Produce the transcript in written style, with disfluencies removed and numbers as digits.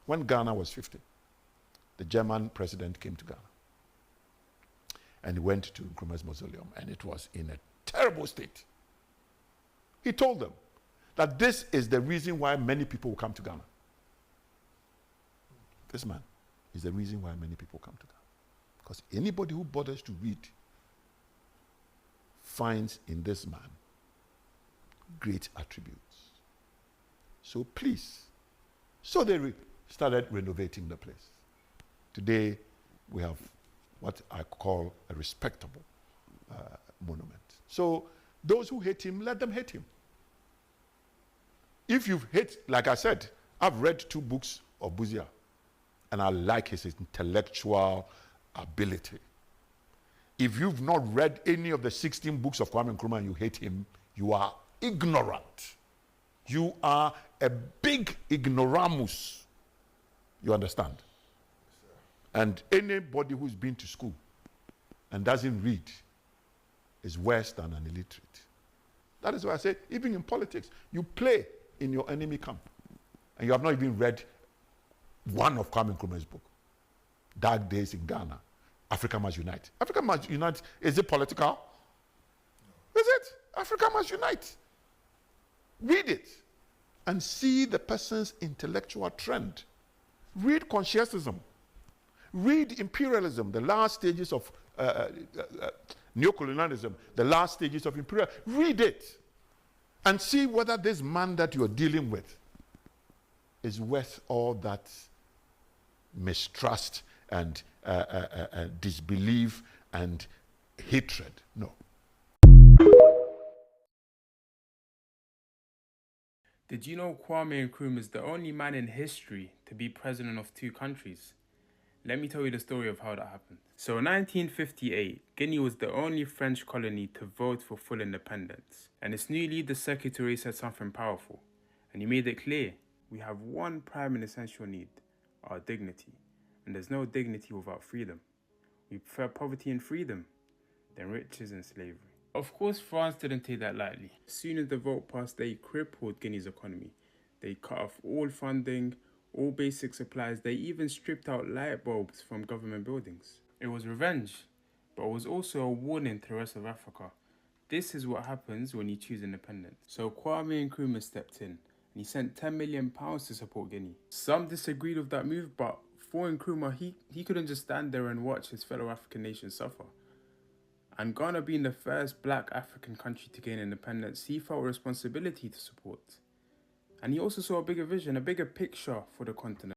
when Ghana was 50, the German president came to Ghana. And he went to Nkrumah's mausoleum, and it was in a terrible state. He told them that this is the reason why many people will come to Ghana. This man is the reason why many people come to Ghana. Because anybody who bothers to read finds in this man great attributes. So please, so they started renovating the place. Today, we have what I call a respectable monument. So those who hate him, let them hate him. If you hate, like I said, I've read 2 books of Busia, and I like his intellectual ability. If you've not read any of the 16 books of Kwame Nkrumah and you hate him, you are ignorant. You are a big ignoramus. You understand? And anybody who's been to school and doesn't read is worse than an illiterate. That is why I say, even in politics, you play in your enemy camp. And you have not even read one of Kwame Nkrumah's book. Dark Days in Ghana. Africa Must Unite. Africa Must Unite, is it political? No. Is it? Africa Must Unite. Read it and see the person's intellectual trend. Read Conscientism. Read imperialism, the last stages of neocolonialism, the last stages of imperial. Read it and see whether this man that you're dealing with is worth all that mistrust and disbelief and hatred. No. Did you know Kwame Nkrumah is the only man in history to be president of 2 countries? Let me tell you the story of how that happened. So in 1958, Guinea was the only French colony to vote for full independence. And its new leader secretary said something powerful. And he made it clear, we have one prime and essential need, our dignity. And there's no dignity without freedom. We prefer poverty and freedom than riches and slavery. Of course, France didn't take that lightly. As soon as the vote passed, they crippled Guinea's economy. They cut off all funding, all basic supplies. They even stripped out light bulbs from government buildings. It was revenge, but it was also a warning to the rest of Africa. This is what happens when you choose independence. So Kwame Nkrumah stepped in, and he sent £10 million to support Guinea. Some disagreed with that move, but for Nkrumah, he couldn't just stand there and watch his fellow African nations suffer. And Ghana being the first black African country to gain independence, he felt a responsibility to support. And he also saw a bigger vision, a bigger picture for the continent.